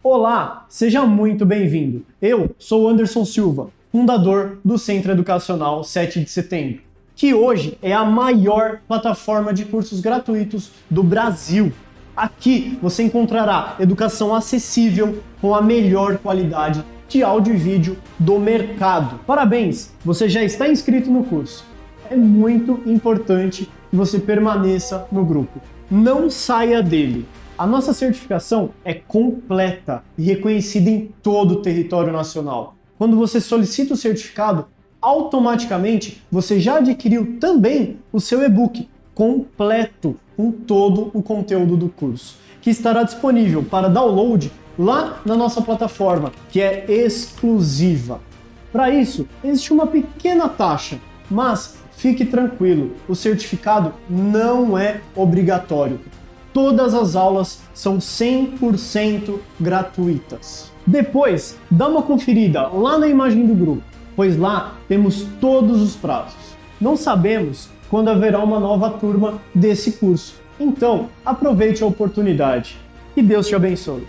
Olá, seja muito bem-vindo. Eu sou o Anderson Silva, fundador do Centro Educacional 7 de Setembro, que hoje é a maior plataforma de cursos gratuitos do Brasil. Aqui você encontrará educação acessível com a melhor qualidade de áudio e vídeo do mercado. Parabéns, você já está inscrito no curso. É muito importante que você permaneça no grupo. Não saia dele. A nossa certificação é completa e reconhecida em todo o território nacional. Quando você solicita o certificado, automaticamente você já adquiriu também o seu e-book completo com todo o conteúdo do curso, que estará disponível para download lá na nossa plataforma, que é exclusiva. Para isso, existe uma pequena taxa, mas fique tranquilo, o certificado não é obrigatório. Todas as aulas são 100% gratuitas. Depois, dá uma conferida lá na imagem do grupo, pois lá temos todos os prazos. Não sabemos quando haverá uma nova turma desse curso. Então, aproveite a oportunidade. Que Deus te abençoe.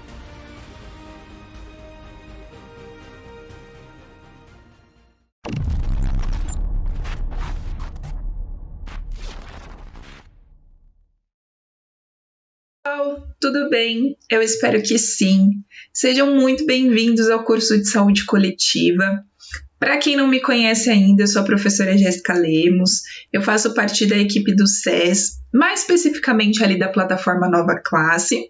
Tudo bem? Eu espero que sim. Sejam muito bem-vindos ao curso de Saúde Coletiva. Para quem não me conhece ainda, eu sou a professora Jéssica Lemos, eu faço parte da equipe do SES, mais especificamente ali da plataforma Nova Classe,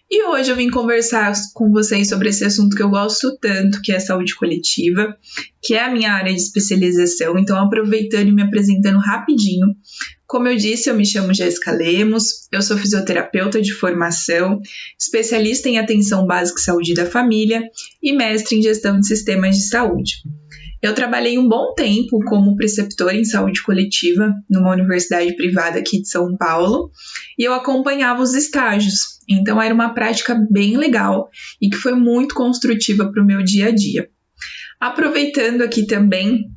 e hoje eu vim conversar com vocês sobre esse assunto que eu gosto tanto, que é a saúde coletiva, que é a minha área de especialização. Então, aproveitando e me apresentando rapidinho, como eu disse, eu me chamo Jéssica Lemos, eu sou fisioterapeuta de formação, especialista em atenção básica e saúde da família e mestre em gestão de sistemas de saúde. Eu trabalhei um bom tempo como preceptora em saúde coletiva numa universidade privada aqui de São Paulo e eu acompanhava os estágios, então era uma prática bem legal e que foi muito construtiva para o meu dia a dia. Aproveitando aqui também,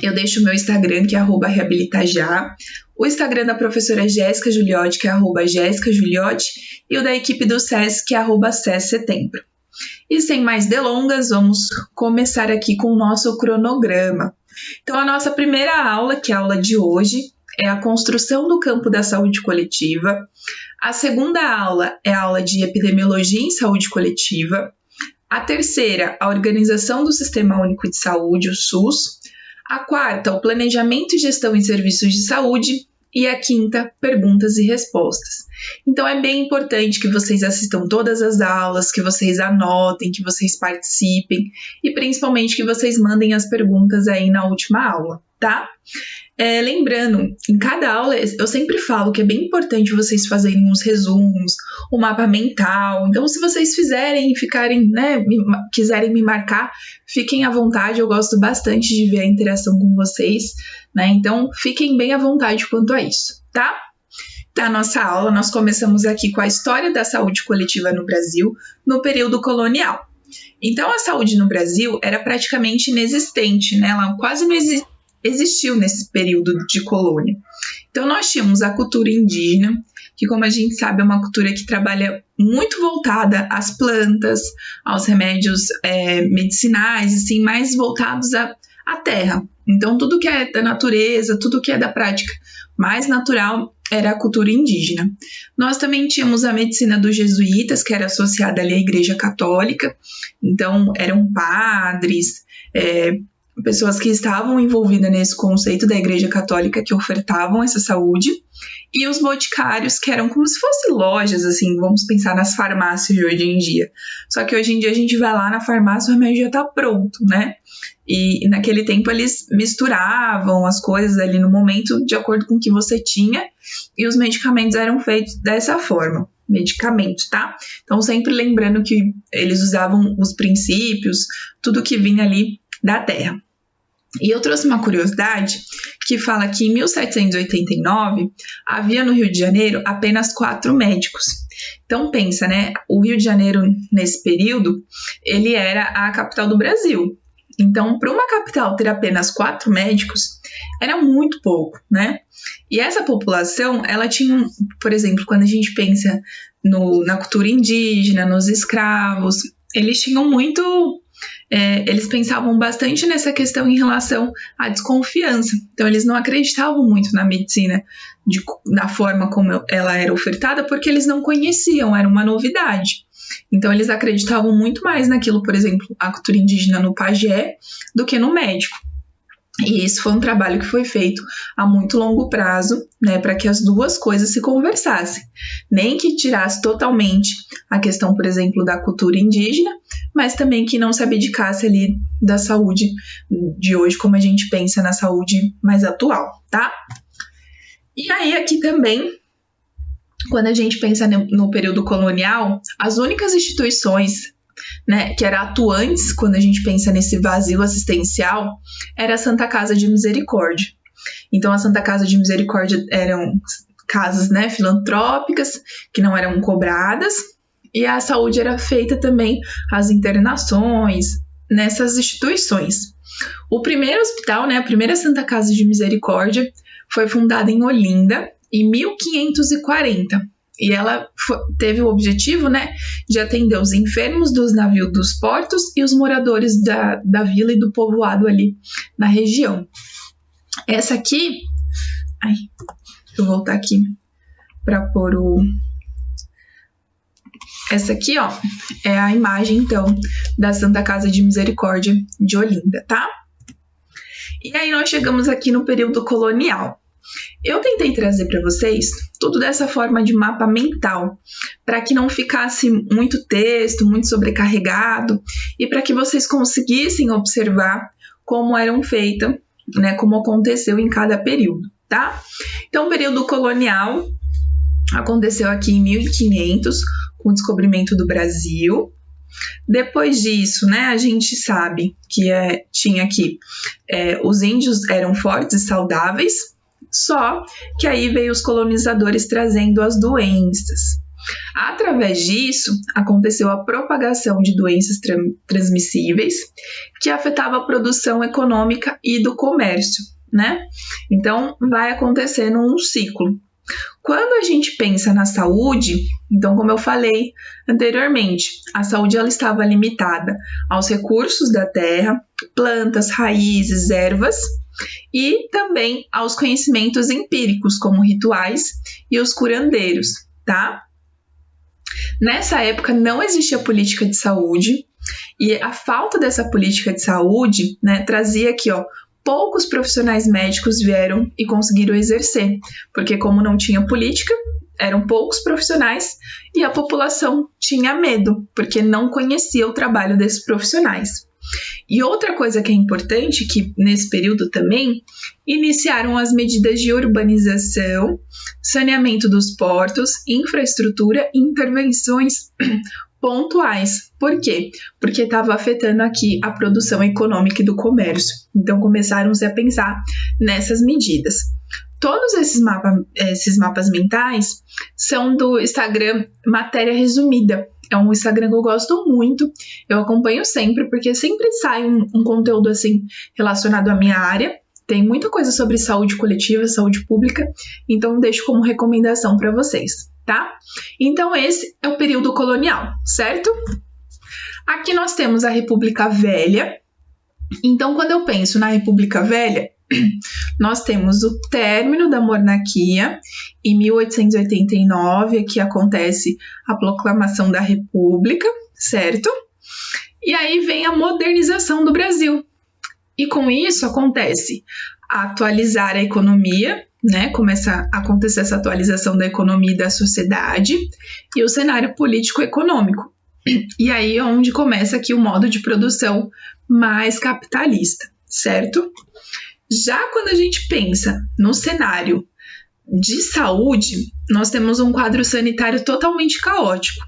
eu deixo o meu Instagram, que é @reabilitajá, o Instagram da professora Jéssica Giuliotti, que é @jéssicagiuliotti, e o da equipe do SES, que é @SESsetembro. E sem mais delongas, vamos começar aqui com o nosso cronograma. Então, a nossa primeira aula, que é a aula de hoje, é a construção do campo da saúde coletiva. A segunda aula é a aula de epidemiologia em saúde coletiva. A terceira, a organização do Sistema Único de Saúde, o SUS. A quarta, o planejamento e gestão em serviços de saúde. E a quinta, perguntas e respostas. Então é bem importante que vocês assistam todas as aulas, que vocês anotem, que vocês participem e principalmente que vocês mandem as perguntas aí na última aula, tá? Lembrando, em cada aula eu sempre falo que é bem importante vocês fazerem uns resumos, um mapa mental. Então, se vocês fizerem e ficarem, quiserem me marcar, fiquem à vontade. Eu gosto bastante de ver a interação com vocês, né? Então, fiquem bem à vontade quanto a isso, tá? Na nossa aula, nós começamos aqui com a história da saúde coletiva no Brasil no período colonial. Então, a saúde no Brasil era praticamente inexistente, né? Ela quase não existiu nesse período de colônia. Então, nós tínhamos a cultura indígena, que, como a gente sabe, é uma cultura que trabalha muito voltada às plantas, aos remédios medicinais, assim, mais voltados à terra. Então, tudo que é da natureza, tudo que é da prática mais natural era a cultura indígena. Nós também tínhamos a medicina dos jesuítas, que era associada ali à Igreja Católica. Então, eram padres, pessoas que estavam envolvidas nesse conceito da Igreja Católica que ofertavam essa saúde, e os boticários, que eram como se fossem lojas, assim, vamos pensar nas farmácias de hoje em dia. Só que hoje em dia a gente vai lá na farmácia, o remédio já está pronto, né? E naquele tempo eles misturavam as coisas ali no momento de acordo com o que você tinha, e os medicamentos eram feitos dessa forma. Medicamentos, tá? Então sempre lembrando que eles usavam os princípios, tudo que vinha ali da terra. E eu trouxe uma curiosidade que fala que em 1789 havia no Rio de Janeiro apenas 4 médicos. Então pensa, né? O Rio de Janeiro nesse período, ele era a capital do Brasil. Então, para uma capital ter apenas 4 médicos, era muito pouco, né? E essa população, ela tinha, por exemplo, quando a gente pensa na cultura indígena, nos escravos, eles tinham muito... eles pensavam bastante nessa questão em relação à desconfiança. Então, eles não acreditavam muito na medicina da forma como ela era ofertada, porque eles não conheciam, era uma novidade. Então, eles acreditavam muito mais naquilo, por exemplo, a cultura indígena no pajé, do que no médico. E isso foi um trabalho que foi feito a muito longo prazo, né, para que as duas coisas se conversassem. Nem que tirasse totalmente a questão, por exemplo, da cultura indígena, mas também que não se abdicasse ali da saúde de hoje, como a gente pensa na saúde mais atual, tá? E aí aqui também, quando a gente pensa no período colonial, as únicas instituições, né, que eram atuantes quando a gente pensa nesse vazio assistencial, era a Santa Casa de Misericórdia. Então, a Santa Casa de Misericórdia eram casas, né, filantrópicas, que não eram cobradas, e a saúde era feita também, as internações, nessas instituições. O primeiro hospital, né, a primeira Santa Casa de Misericórdia, foi fundada em Olinda, em 1540. E ela teve o objetivo, né, de atender os enfermos dos navios dos portos e os moradores da vila e do povoado ali na região. Essa aqui... deixa eu voltar aqui para pôr o... Essa aqui, ó, é a imagem, então, da Santa Casa de Misericórdia de Olinda, tá? E aí nós chegamos aqui no período colonial. Eu tentei trazer para vocês tudo dessa forma de mapa mental, para que não ficasse muito texto, muito sobrecarregado, e para que vocês conseguissem observar como eram feitas, né, como aconteceu em cada período, tá? Então, o período colonial aconteceu aqui em 1500, com o descobrimento do Brasil. Depois disso, né, a gente sabe que tinha aqui, os índios eram fortes e saudáveis, só que aí veio os colonizadores trazendo as doenças. Através disso, aconteceu a propagação de doenças transmissíveis que afetava a produção econômica e do comércio, né? Então, vai acontecendo um ciclo. Quando a gente pensa na saúde, então, como eu falei anteriormente, a saúde ela estava limitada aos recursos da terra, plantas, raízes, ervas, e também aos conhecimentos empíricos, como rituais e os curandeiros, tá? Nessa época não existia política de saúde, e a falta dessa política de saúde, né, trazia aqui, ó, poucos profissionais médicos vieram e conseguiram exercer, porque como não tinha política, eram poucos profissionais e a população tinha medo, porque não conhecia o trabalho desses profissionais. E outra coisa que é importante, que nesse período também, iniciaram as medidas de urbanização, saneamento dos portos, infraestrutura e intervenções pontuais. Por quê? Porque estava afetando aqui a produção econômica e do comércio. Então começaram-se a pensar nessas medidas. Todos esses mapas mentais são do Instagram Matéria Resumida. É um Instagram que eu gosto muito, eu acompanho sempre, porque sempre sai um conteúdo assim relacionado à minha área. Tem muita coisa sobre saúde coletiva, saúde pública, então deixo como recomendação para vocês, tá? Então esse é o período colonial, certo? Aqui nós temos a República Velha. Então quando eu penso na República Velha, nós temos o término da monarquia em 1889, aqui acontece a proclamação da República, certo? E aí vem a modernização do Brasil. E com isso acontece atualizar a economia, né? Começa a acontecer essa atualização da economia e da sociedade e o cenário político-econômico. E aí é onde começa aqui o modo de produção mais capitalista, certo? Já quando a gente pensa no cenário de saúde, nós temos um quadro sanitário totalmente caótico.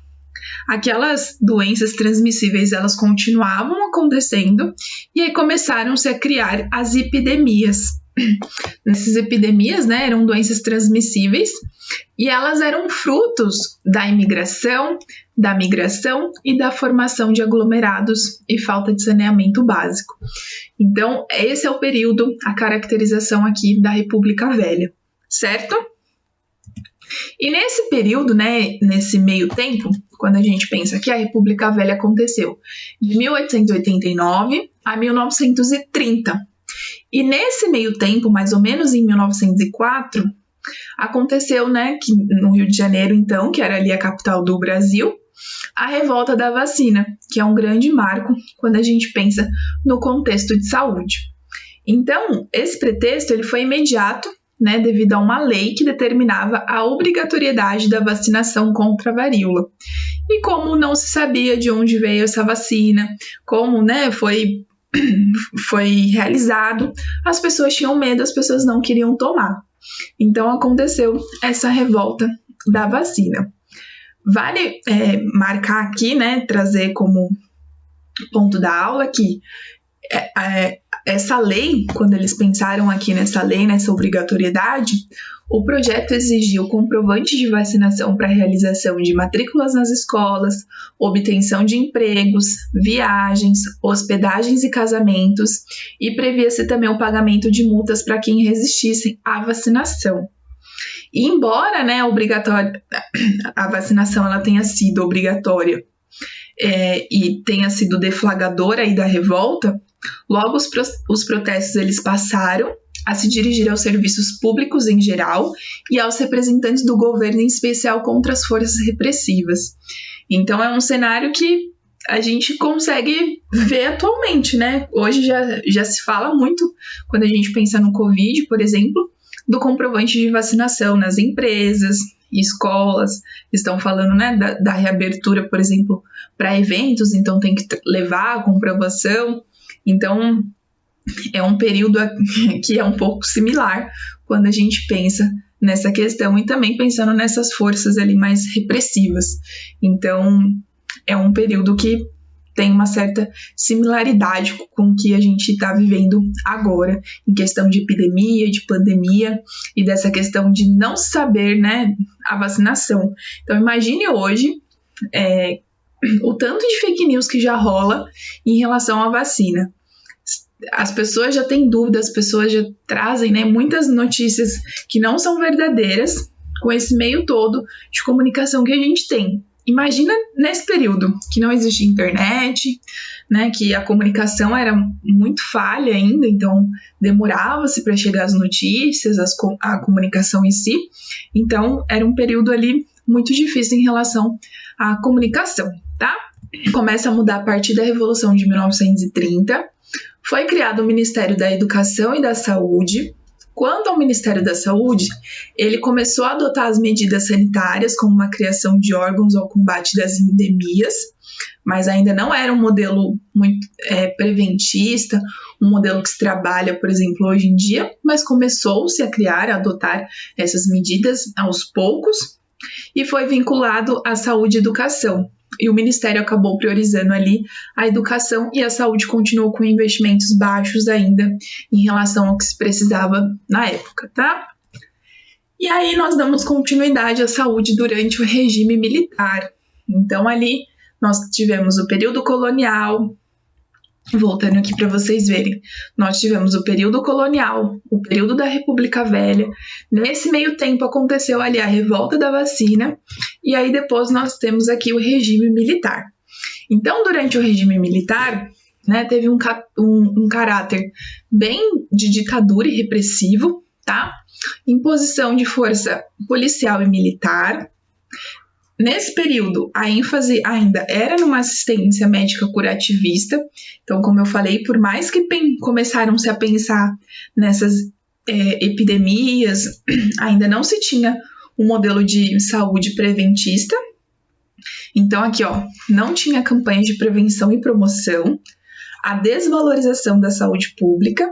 Aquelas doenças transmissíveis, elas continuavam acontecendo e aí começaram-se a criar as epidemias. Nessas epidemias, né, eram doenças transmissíveis e elas eram frutos da imigração, da migração e da formação de aglomerados e falta de saneamento básico. Então, esse é o período, a caracterização aqui da República Velha, certo? E nesse período, né, nesse meio tempo, quando a gente pensa que a República Velha aconteceu de 1889 a 1930. E nesse meio tempo, mais ou menos em 1904, aconteceu, né, que no Rio de Janeiro, então, que era ali a capital do Brasil, a revolta da vacina, que é um grande marco quando a gente pensa no contexto de saúde. Então, esse pretexto ele foi imediato, né, devido a uma lei que determinava a obrigatoriedade da vacinação contra a varíola. E como não se sabia de onde veio essa vacina, como, né, foi realizado, as pessoas tinham medo, as pessoas não queriam tomar. Então aconteceu essa revolta da vacina. Vale marcar aqui, né, trazer como ponto da aula que essa lei, quando eles pensaram aqui nessa lei, nessa obrigatoriedade, o projeto exigiu comprovante de vacinação para realização de matrículas nas escolas, obtenção de empregos, viagens, hospedagens e casamentos, e previa-se também o pagamento de multas para quem resistisse à vacinação. E embora, né, a vacinação ela tenha sido obrigatória e tenha sido deflagradora aí da revolta, logo os protestos eles passaram a se dirigir aos serviços públicos em geral e aos representantes do governo, em especial contra as forças repressivas. Então é um cenário que a gente consegue ver atualmente, né? Hoje já se fala muito, quando a gente pensa no Covid, por exemplo, do comprovante de vacinação nas empresas, escolas, estão falando, né, da reabertura, por exemplo, para eventos, então tem que levar a comprovação. Então, é um período que é um pouco similar quando a gente pensa nessa questão e também pensando nessas forças ali mais repressivas. Então, é um período que tem uma certa similaridade com o que a gente está vivendo agora, em questão de epidemia, de pandemia e dessa questão de não saber, né, a vacinação. Então, imagine hoje o tanto de fake news que já rola em relação à vacina. As pessoas já têm dúvidas, as pessoas já trazem, né, muitas notícias que não são verdadeiras com esse meio todo de comunicação que a gente tem. Imagina nesse período que não existe internet, né, que a comunicação era muito falha ainda, então demorava-se para chegar as notícias, a comunicação em si. Então era um período ali muito difícil em relação à comunicação, tá? Começa a mudar a partir da Revolução de 1930. Foi criado o Ministério da Educação e da Saúde. Quanto ao Ministério da Saúde, ele começou a adotar as medidas sanitárias, como uma criação de órgãos ao combate das endemias, mas ainda não era um modelo muito preventista, um modelo que se trabalha, por exemplo, hoje em dia, mas começou-se a criar, a adotar essas medidas aos poucos, e foi vinculado à saúde e educação. E o Ministério acabou priorizando ali a educação e a saúde continuou com investimentos baixos ainda em relação ao que se precisava na época, tá? E aí nós damos continuidade à saúde durante o regime militar. Então ali nós tivemos o período colonial, voltando aqui para vocês verem, nós tivemos o período colonial, o período da República Velha. Nesse meio tempo aconteceu ali a revolta da vacina e aí depois nós temos aqui o regime militar. Então, durante o regime militar, né, teve um caráter bem de ditadura e repressivo, tá? Imposição de força policial e militar. Nesse período, a ênfase ainda era numa assistência médica curativista. Então, como eu falei, por mais que começaram-se a pensar nessas epidemias, ainda não se tinha um modelo de saúde preventista. Então, aqui, ó, não tinha campanha de prevenção e promoção, a desvalorização da saúde pública,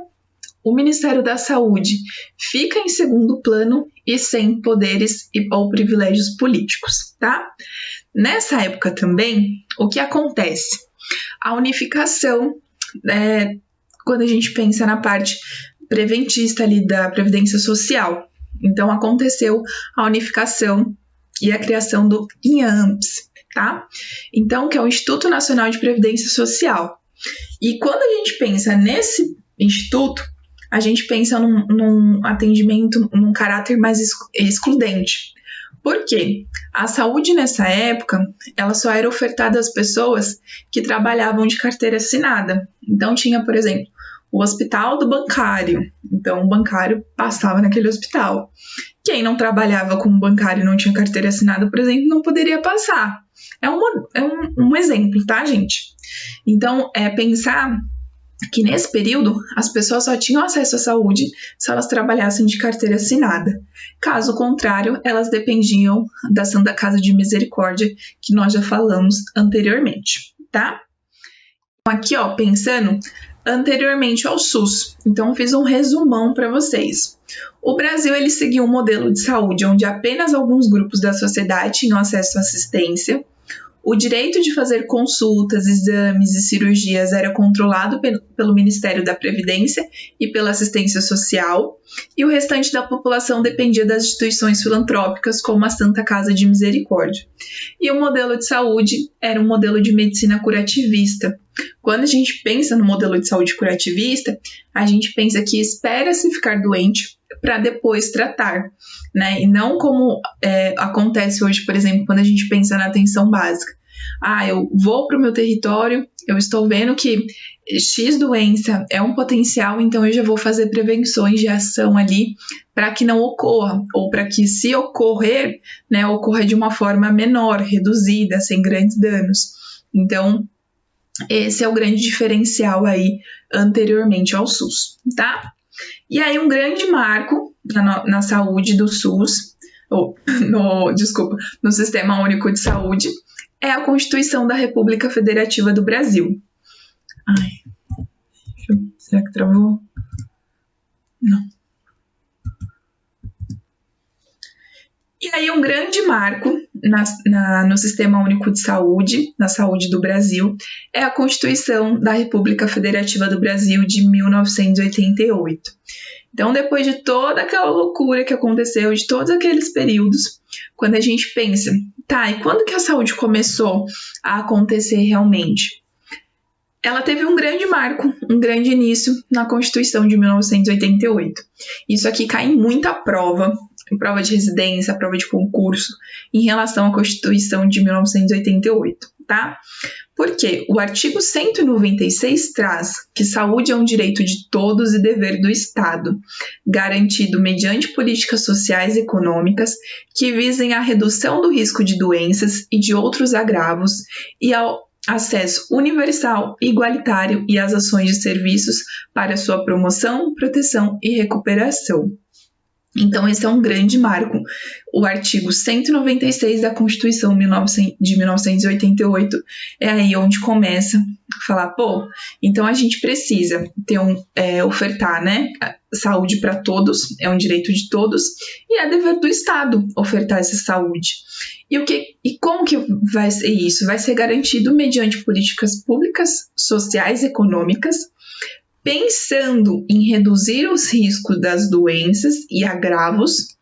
o Ministério da Saúde fica em segundo plano e sem poderes ou privilégios políticos, tá? Nessa época também, o que acontece? A unificação, quando a gente pensa na parte preventista ali da Previdência Social. Então, aconteceu a unificação e a criação do INHAMPS, tá? Então, que é o Instituto Nacional de Previdência Social. E quando a gente pensa nesse instituto, a gente pensa num atendimento, num caráter mais excludente. Por quê? A saúde nessa época, ela só era ofertada às pessoas que trabalhavam de carteira assinada. Então tinha, por exemplo, o hospital do bancário. Então o bancário passava naquele hospital. Quem não trabalhava como bancário e não tinha carteira assinada, por exemplo, não poderia passar. É um exemplo, tá, gente? Então, pensar que nesse período as pessoas só tinham acesso à saúde se elas trabalhassem de carteira assinada. Caso contrário, elas dependiam da Santa Casa de Misericórdia, que nós já falamos anteriormente, tá? Aqui, pensando anteriormente ao SUS. Então, eu fiz um resumão para vocês. O Brasil, ele seguiu um modelo de saúde onde apenas alguns grupos da sociedade tinham acesso à assistência. O direito de fazer consultas, exames e cirurgias era controlado pelo Ministério da Previdência e pela Assistência Social, e o restante da população dependia das instituições filantrópicas, como a Santa Casa de Misericórdia. E o modelo de saúde era um modelo de medicina curativista. Quando a gente pensa no modelo de saúde curativista, a gente pensa que espera-se ficar doente para depois tratar, né? E não como acontece hoje, por exemplo, quando a gente pensa na atenção básica. Eu vou para o meu território, eu estou vendo que X doença é um potencial, então eu já vou fazer prevenções de ação ali para que não ocorra, ou para que, se ocorrer, né, ocorra de uma forma menor, reduzida, sem grandes danos. Então, esse é o grande diferencial aí anteriormente ao SUS, tá? E aí um grande marco na saúde do SUS, no Sistema Único de Saúde, é a Constituição da República Federativa do Brasil. Será que travou? Não. E aí um grande marco no Sistema Único de Saúde, na saúde do Brasil, é a Constituição da República Federativa do Brasil de 1988. Então, depois de toda aquela loucura que aconteceu, de todos aqueles períodos, quando a gente pensa, e quando que a saúde começou a acontecer realmente? Ela teve um grande marco, um grande início na Constituição de 1988. Isso aqui cai em muita prova de residência, prova de concurso, em relação à Constituição de 1988, tá? Porque o artigo 196 traz que saúde é um direito de todos e dever do Estado, garantido mediante políticas sociais e econômicas que visem a redução do risco de doenças e de outros agravos e ao acesso universal, igualitário e às ações de serviços para sua promoção, proteção e recuperação. Então, esse é um grande marco. O artigo 196 da Constituição de 1988 é aí onde começa a falar, então a gente precisa ofertar, né, saúde para todos, é um direito de todos, e é dever do Estado ofertar essa saúde. E como que vai ser isso? Vai ser garantido mediante políticas públicas, sociais e econômicas, pensando em reduzir os riscos das doenças e agravos,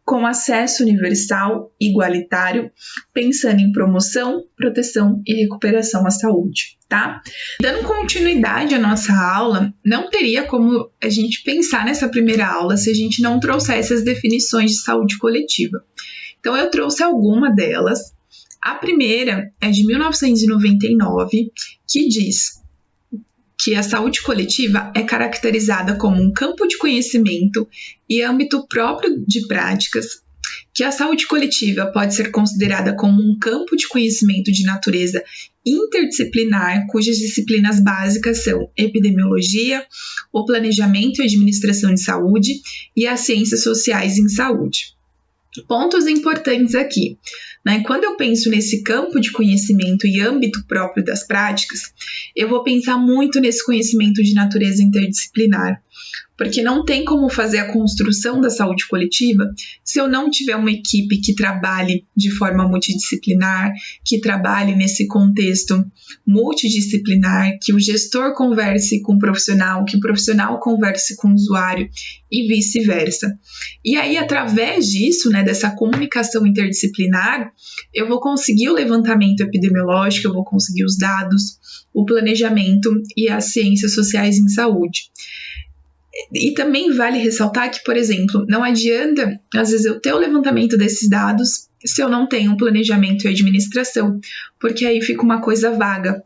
com acesso universal, igualitário, pensando em promoção, proteção e recuperação à saúde, tá? Dando continuidade à nossa aula, não teria como a gente pensar nessa primeira aula se a gente não trouxesse as definições de saúde coletiva. Então, eu trouxe alguma delas. A primeira é de 1999, que diz que a saúde coletiva é caracterizada como um campo de conhecimento e âmbito próprio de práticas, que a saúde coletiva pode ser considerada como um campo de conhecimento de natureza interdisciplinar, cujas disciplinas básicas são epidemiologia, o planejamento e administração de saúde e as ciências sociais em saúde. Pontos importantes aqui, né? Quando eu penso nesse campo de conhecimento e âmbito próprio das práticas, eu vou pensar muito nesse conhecimento de natureza interdisciplinar, porque não tem como fazer a construção da saúde coletiva se eu não tiver uma equipe que trabalhe de forma multidisciplinar, que trabalhe nesse contexto multidisciplinar, que o gestor converse com o profissional, que o profissional converse com o usuário e vice-versa. E aí, através disso, né, dessa comunicação interdisciplinar, eu vou conseguir o levantamento epidemiológico, eu vou conseguir os dados, o planejamento e as ciências sociais em saúde. E também vale ressaltar que, por exemplo, não adianta, às vezes, eu ter o levantamento desses dados se eu não tenho planejamento e administração, porque aí fica uma coisa vaga.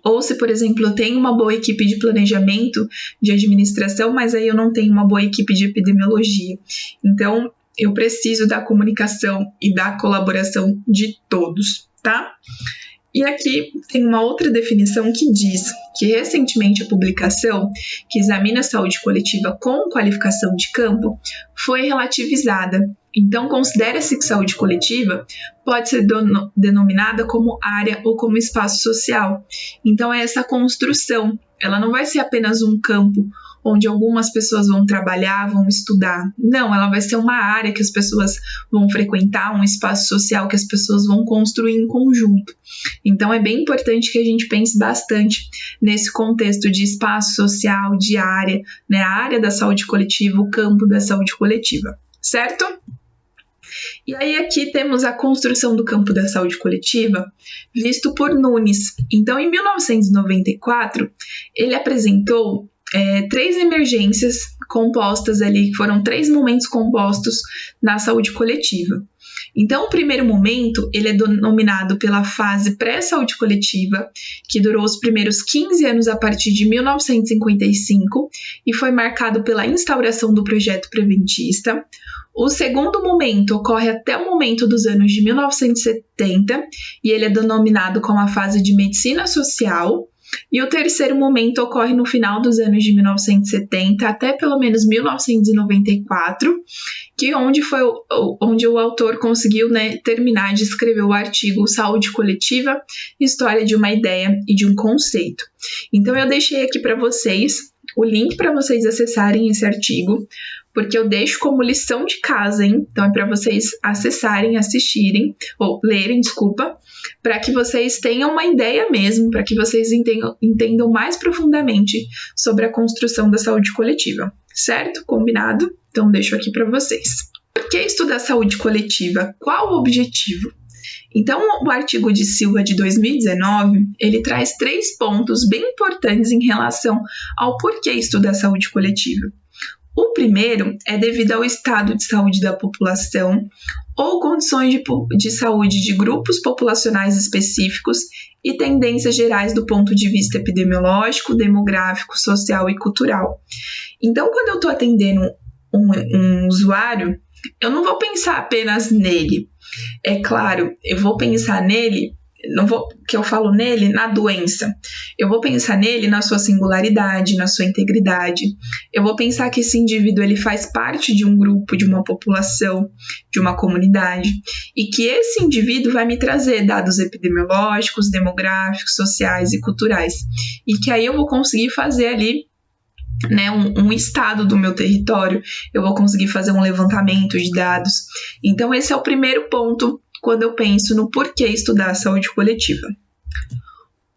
Ou se, por exemplo, eu tenho uma boa equipe de planejamento, de administração, mas aí eu não tenho uma boa equipe de epidemiologia. Então, eu preciso da comunicação e da colaboração de todos, tá? E aqui tem uma outra definição que diz que recentemente a publicação que examina a saúde coletiva com qualificação de campo foi relativizada. Então, considera-se que saúde coletiva pode ser denominada como área ou como espaço social. Então, é essa construção. Ela não vai ser apenas um campo onde algumas pessoas vão trabalhar, vão estudar. Não, ela vai ser uma área que as pessoas vão frequentar, um espaço social que as pessoas vão construir em conjunto. Então, é bem importante que a gente pense bastante nesse contexto de espaço social, de área, né? A área da saúde coletiva, o campo da saúde coletiva, certo? E aí aqui temos a construção do campo da saúde coletiva visto por Nunes. Então, em 1994, ele apresentou 3 emergências compostas ali, foram 3 momentos compostos na saúde coletiva. Então, o primeiro momento, ele é denominado pela fase pré-saúde coletiva, que durou os primeiros 15 anos a partir de 1955 e foi marcado pela instauração do projeto preventista. O segundo momento ocorre até o momento dos anos de 1970 e ele é denominado como a fase de medicina social. E o terceiro momento ocorre no final dos anos de 1970 até pelo menos 1994, que onde o autor conseguiu, terminar de escrever o artigo Saúde Coletiva, História de uma Ideia e de um Conceito. Então eu deixei aqui para vocês o link para vocês acessarem esse artigo, porque eu deixo como lição de casa, hein? Então é para vocês acessarem, assistirem, ou lerem, para que vocês tenham uma ideia mesmo, para que vocês entendam mais profundamente sobre a construção da saúde coletiva, certo? Combinado? Então deixo aqui para vocês. Por que estudar saúde coletiva? Qual o objetivo? Então, o artigo de Silva de 2019, ele traz 3 pontos bem importantes em relação ao porquê estudar saúde coletiva. O primeiro é devido ao estado de saúde da população ou condições de saúde de grupos populacionais específicos e tendências gerais do ponto de vista epidemiológico, demográfico, social e cultural. Então, quando eu estou atendendo um usuário, eu não vou pensar apenas nele. É claro, eu vou pensar nele, na doença. Eu vou pensar nele na sua singularidade, na sua integridade. Eu vou pensar que esse indivíduo ele faz parte de um grupo, de uma população, de uma comunidade, e que esse indivíduo vai me trazer dados epidemiológicos, demográficos, sociais e culturais. E que aí eu vou conseguir fazer ali um estado do meu território, eu vou conseguir fazer um levantamento de dados. Então, esse é o primeiro ponto quando eu penso no porquê estudar a saúde coletiva.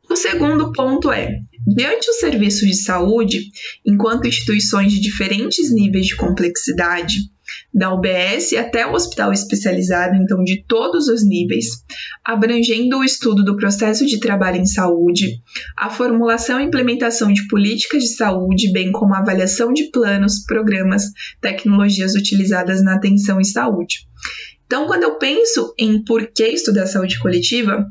O segundo ponto é, diante dos serviços de saúde, enquanto instituições de diferentes níveis de complexidade, da UBS até o hospital especializado, então de todos os níveis, abrangendo o estudo do processo de trabalho em saúde, a formulação e implementação de políticas de saúde, bem como a avaliação de planos, programas, tecnologias utilizadas na atenção em saúde. Então, quando eu penso em por que estudar saúde coletiva,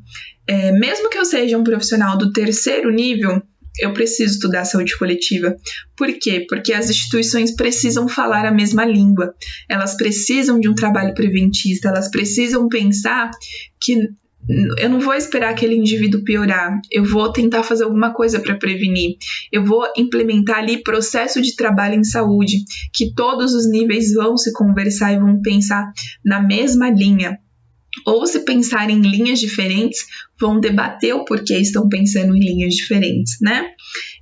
mesmo que eu seja um profissional do 3º nível, eu preciso estudar saúde coletiva. Por quê? Porque as instituições precisam falar a mesma língua. Elas precisam de um trabalho preventista, elas precisam pensar que eu não vou esperar aquele indivíduo piorar, eu vou tentar fazer alguma coisa para prevenir, eu vou implementar ali processo de trabalho em saúde, que todos os níveis vão se conversar e vão pensar na mesma linha. Ou se pensarem em linhas diferentes, vão debater o porquê estão pensando em linhas diferentes, né?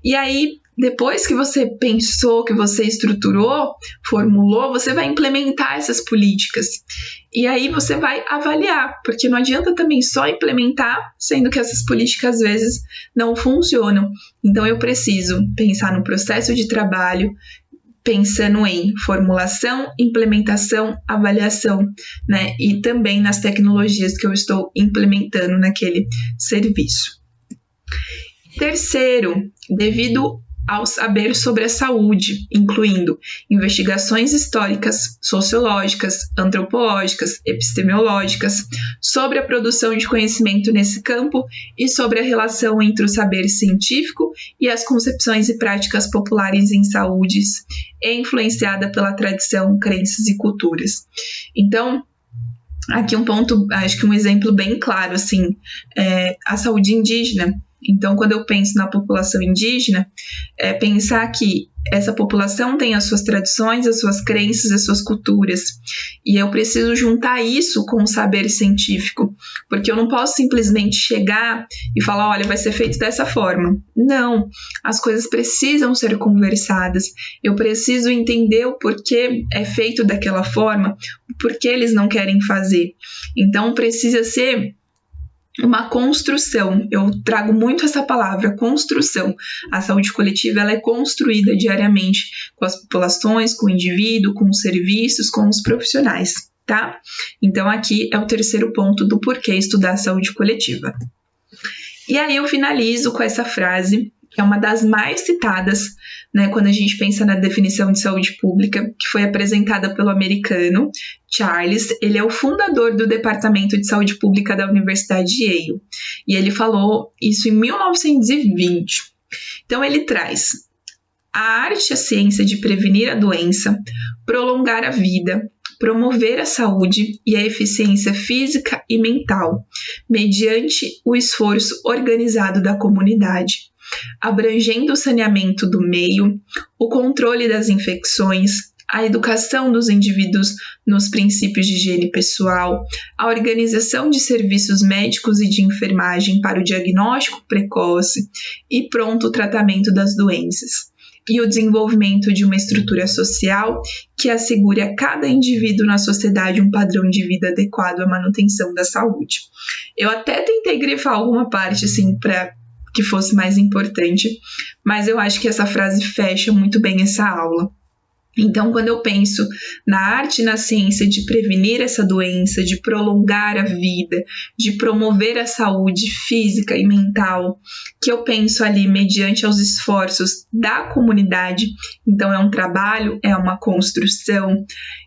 E aí, depois que você pensou, que você estruturou, formulou, você vai implementar essas políticas. E aí você vai avaliar, porque não adianta também só implementar, sendo que essas políticas às vezes não funcionam. Então eu preciso pensar no processo de trabalho, pensando em formulação, implementação, avaliação, né? E também nas tecnologias que eu estou implementando naquele serviço. Terceiro, devido ao saber sobre a saúde, incluindo investigações históricas, sociológicas, antropológicas, epistemológicas, sobre a produção de conhecimento nesse campo e sobre a relação entre o saber científico e as concepções e práticas populares em saúdes, é influenciada pela tradição, crenças e culturas. Então, aqui um ponto, acho que um exemplo bem claro, assim, é a saúde indígena. Então, quando eu penso na população indígena, é pensar que essa população tem as suas tradições, as suas crenças, as suas culturas. E eu preciso juntar isso com o saber científico, porque eu não posso simplesmente chegar e falar, olha, vai ser feito dessa forma. Não, as coisas precisam ser conversadas. Eu preciso entender o porquê é feito daquela forma, o porquê eles não querem fazer. Então, precisa ser uma construção. Eu trago muito essa palavra, construção. A saúde coletiva ela é construída diariamente com as populações, com o indivíduo, com os serviços, com os profissionais, tá? Então aqui é o terceiro ponto do porquê estudar a saúde coletiva. E aí eu finalizo com essa frase, que é uma das mais citadas, né, quando a gente pensa na definição de saúde pública, que foi apresentada pelo americano Charles. Ele é o fundador do Departamento de Saúde Pública da Universidade de Yale. E ele falou isso em 1920. Então ele traz a arte e a ciência de prevenir a doença, prolongar a vida, promover a saúde e a eficiência física e mental, mediante o esforço organizado da comunidade, abrangendo o saneamento do meio, o controle das infecções, a educação dos indivíduos nos princípios de higiene pessoal, a organização de serviços médicos e de enfermagem para o diagnóstico precoce e pronto tratamento das doenças, e o desenvolvimento de uma estrutura social que assegure a cada indivíduo na sociedade um padrão de vida adequado à manutenção da saúde. Eu até tentei grifar alguma parte assim para que fosse mais importante, mas eu acho que essa frase fecha muito bem essa aula. Então, quando eu penso na arte e na ciência de prevenir essa doença, de prolongar a vida, de promover a saúde física e mental, que eu penso ali mediante aos esforços da comunidade, então é um trabalho, é uma construção,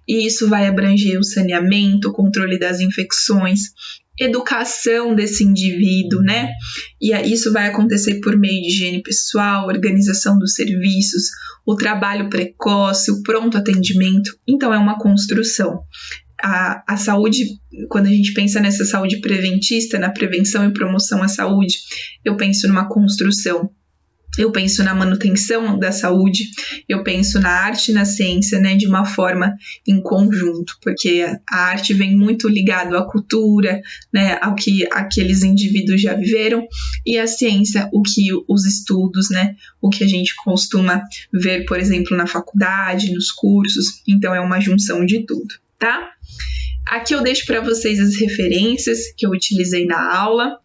e isso vai abranger o saneamento, o controle das infecções, educação desse indivíduo, né? E isso vai acontecer por meio de higiene pessoal, organização dos serviços, o trabalho precoce, o pronto atendimento. Então, é uma construção. A saúde, quando a gente pensa nessa saúde preventista, na prevenção e promoção à saúde, eu penso numa construção. Eu penso na manutenção da saúde, eu penso na arte e na ciência, né, de uma forma em conjunto, porque a arte vem muito ligado à cultura, né, ao que aqueles indivíduos já viveram, e a ciência, o que os estudos, né, o que a gente costuma ver, por exemplo, na faculdade, nos cursos. Então é uma junção de tudo, tá? Aqui eu deixo para vocês as referências que eu utilizei na aula.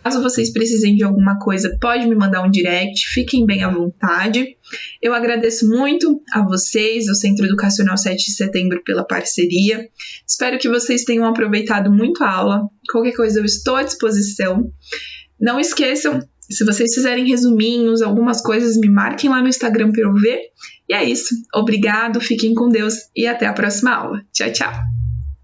Caso vocês precisem de alguma coisa, pode me mandar um direct, fiquem bem à vontade. Eu agradeço muito a vocês, o Centro Educacional 7 de Setembro, pela parceria. Espero que vocês tenham aproveitado muito a aula. Qualquer coisa eu estou à disposição. Não esqueçam, se vocês fizerem resuminhos, algumas coisas, me marquem lá no Instagram para eu ver. E é isso. Obrigado, fiquem com Deus e até a próxima aula. Tchau, tchau!